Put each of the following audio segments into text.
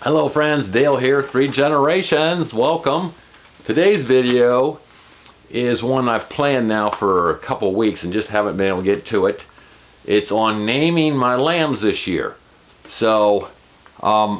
Hello friends, Dale here, Three Generations, welcome. Today's video is one I've planned now for a couple weeks and just haven't been able to get to it. It's on naming my lambs this year. So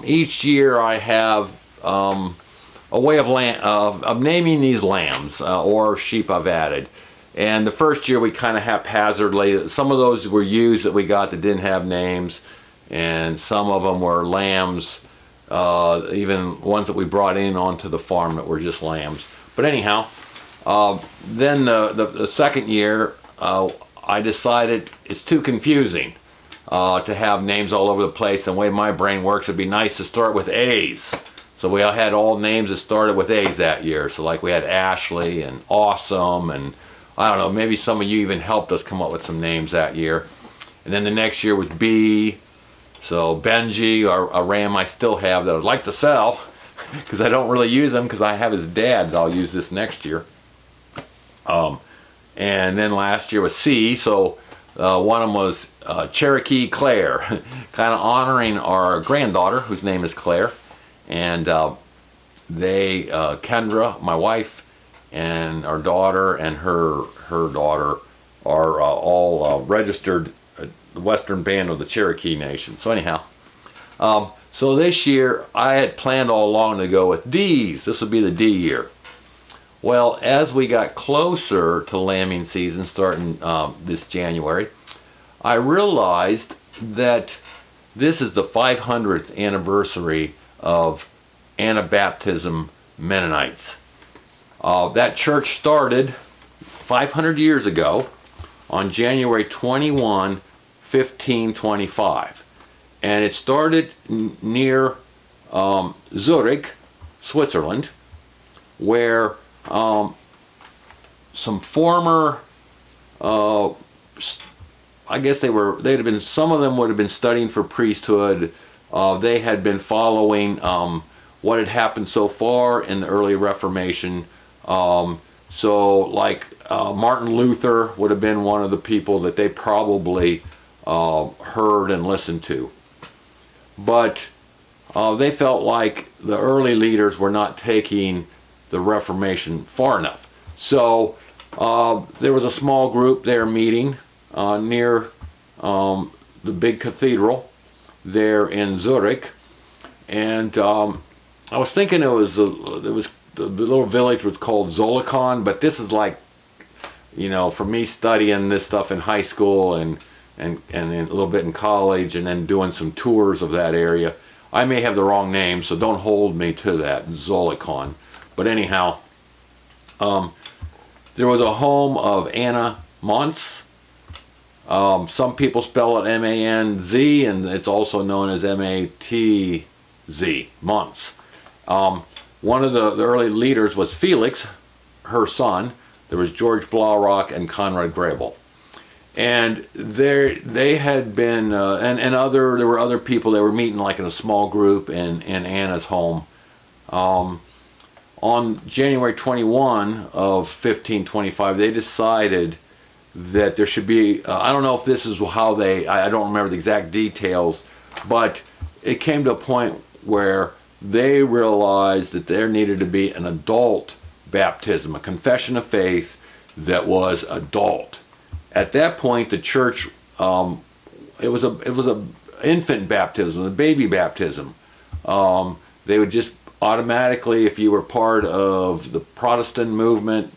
each year I have a way of naming these lambs or sheep I've added. And the first year we kind of haphazardly, some of those were ewes that we got that didn't have names, and some of them were lambs, even ones that we brought in onto the farm that were just lambs. But anyhow, then the second year I decided it's too confusing to have names all over the place, and the way my brain works, it'd be nice to start with A's. So we all had all names that started with A's that year. So like we had Ashley and Awesome, and I don't know, maybe some of you even helped us come up with some names that year. And then the next year was B. So Benji, a ram I still have that I'd like to sell because I don't really use him because I have his dad that I'll use this next year. And then last year was C. So one of them was Cherokee Claire, kind of honoring our granddaughter whose name is Claire. And Kendra, my wife, and our daughter and her daughter are all registered the Western Band of the Cherokee Nation. So anyhow, so this year I had planned all along to go with D's. This would be the D year. Well, as we got closer to lambing season starting this January, I realized that this is the 500th anniversary of Anabaptism Mennonites. That church started 500 years ago on January 21, 1525. And it started near Zurich, Switzerland, where some former, I guess they'd have been, some of them would have been studying for priesthood. They had been following what had happened so far in the early Reformation. So like Martin Luther would have been one of the people that they probably heard and listened to. But they felt like the early leaders were not taking the Reformation far enough. So there was a small group there meeting near the big cathedral there in Zurich. And I was thinking the little village was called Zolikon, but this is like, you know, for me studying this stuff in high school and a little bit in college and then doing some tours of that area. I may have the wrong name, so don't hold me to that, Zolikon. But anyhow, there was a home of Anna Mantz. Some people spell it M-A-N-Z, and it's also known as M-A-T-Z, Mantz. One of the early leaders was Felix, her son. There was George Blaurock and Conrad Grebel. And they had been, there were other people. They were meeting like in a small group in Anna's home. On January 21 of 1525, they decided that there should be, I don't know if this is how I don't remember the exact details, but it came to a point where they realized that there needed to be an adult baptism, a confession of faith that was adult. At that point, the church, it was a infant baptism, a baby baptism. They would just automatically, if you were part of the Protestant movement,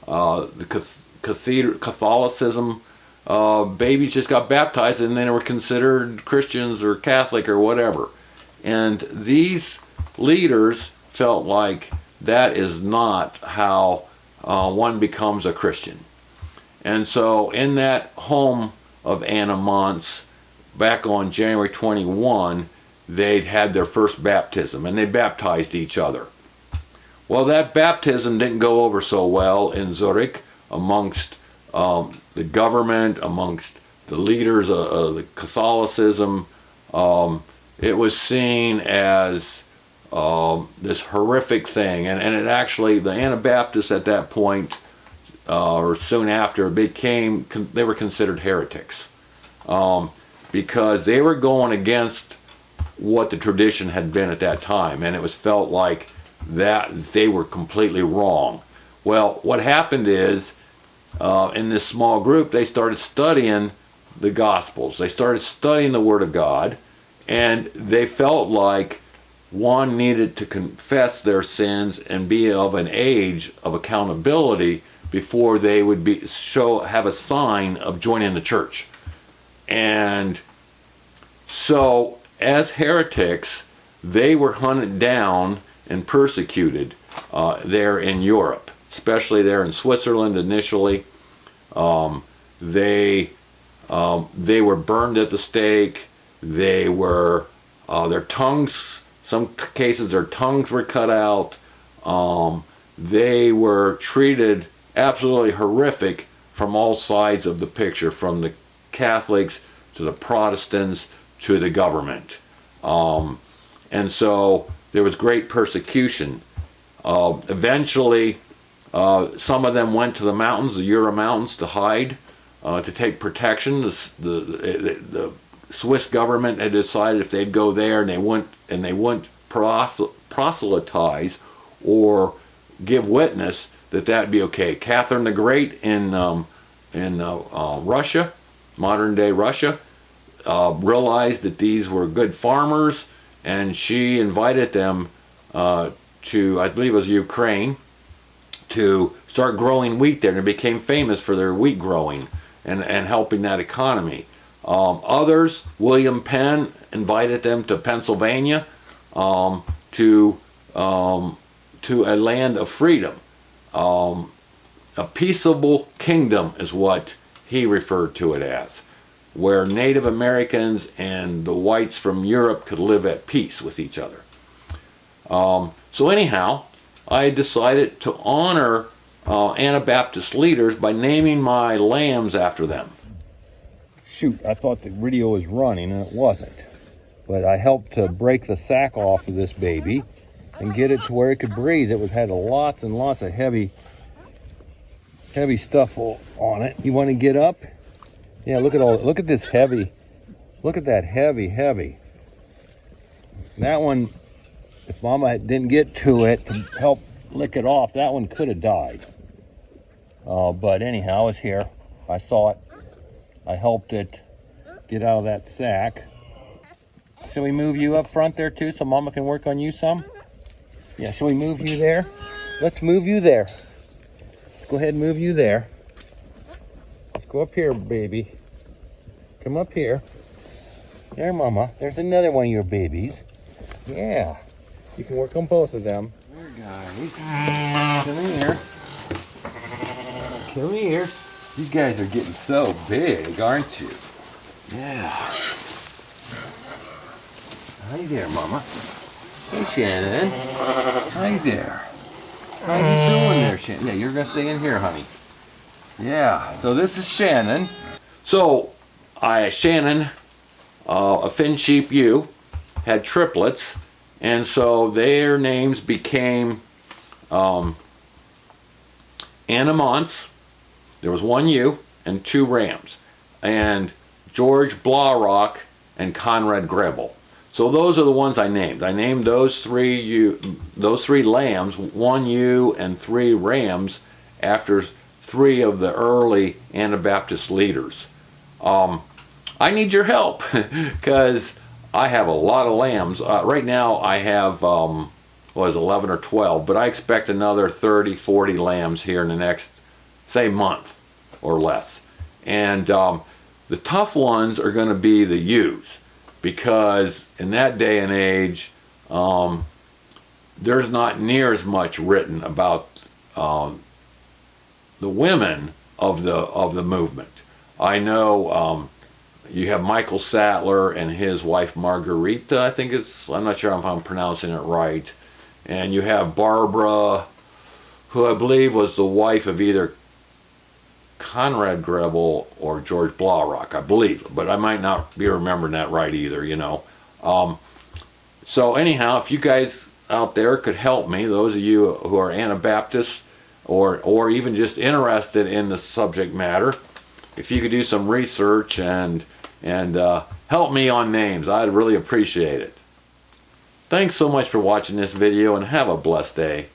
the Catholicism, babies just got baptized and then they were considered Christians or Catholic or whatever. And these leaders felt like that is not how one becomes a Christian. And so in that home of Anna Mantz, back on January 21, they'd had their first baptism, and they baptized each other. Well, that baptism didn't go over so well in Zurich amongst the government, amongst the leaders of the Catholicism. It was seen as this horrific thing, and it actually, the Anabaptists at that point, or soon after, they were considered heretics, because they were going against what the tradition had been at that time, and it was felt like that they were completely wrong. Well, what happened is, in this small group, they started studying the Gospels. They started studying the Word of God, and they felt like one needed to confess their sins and be of an age of accountability before they would have a sign of joining the church. And so, as heretics, they were hunted down and persecuted there in Europe, especially there in Switzerland initially. They were burned at the stake. They were their tongues. Some cases, their tongues were cut out. They were treated absolutely horrific from all sides of the picture, from the Catholics to the Protestants to the government. And so there was great persecution. Eventually, some of them went to the mountains, the Jura Mountains, to hide, to take protection. The Swiss government had decided if they'd go there and they wouldn't proselytize or give witness, that'd be okay. Catherine the Great in Russia, modern day Russia, realized that these were good farmers, and she invited them to, I believe it was Ukraine, to start growing wheat there, and they became famous for their wheat growing and helping that economy. Others, William Penn invited them to Pennsylvania, to a land of freedom. A peaceable kingdom is what he referred to it as, where Native Americans and the whites from Europe could live at peace with each other. So anyhow, I decided to honor Anabaptist leaders by naming my lambs after them. Shoot, I thought the video was running and it wasn't. But I helped to break the sack off of this baby and get it to where it could breathe. It had lots and lots of heavy stuff on it. You want to get up? Yeah, look at this heavy. Look at that heavy. That one, if Mama didn't get to it to help lick it off, that one could have died. But anyhow, I was here. I saw it. I helped it get out of that sack. Shall we move you up front there too so Mama can work on you some? Yeah, shall we move you there? Let's move you there. Let's go ahead and move you there. Let's go up here, baby. Come up here. There, Mama. There's another one of your babies. Yeah. You can work on both of them. There, guys. Come here. Come here. You guys are getting so big, aren't you? Yeah. Hi there, Mama. Hey, Shannon. Hi there. How you doing there, Shannon? Yeah, you're going to stay in here, honey. Yeah, so this is Shannon. So, Shannon, a Finnsheep ewe, had triplets, and so their names became Anna Mantz. There was one ewe and two rams, and George Blaurock and Conrad Grebel. So those are the ones I named. I named those three lambs, one ewe and three rams, after three of the early Anabaptist leaders. I need your help because I have a lot of lambs. Right now I have 11 or 12, but I expect another 30, 40 lambs here in the next, say, month or less. And the tough ones are going to be the ewes, because in that day and age, there's not near as much written about the women of the movement. I know you have Michael Sattler and his wife Margarita, I think I'm not sure if I'm pronouncing it right. And you have Barbara, who I believe was the wife of either Conrad Grebel or George Blaurock, I believe, but I might not be remembering that right either, you know. So anyhow, if you guys out there could help me, those of you who are Anabaptists or even just interested in the subject matter, if you could do some research and help me on names, I'd really appreciate it. Thanks so much for watching this video and have a blessed day.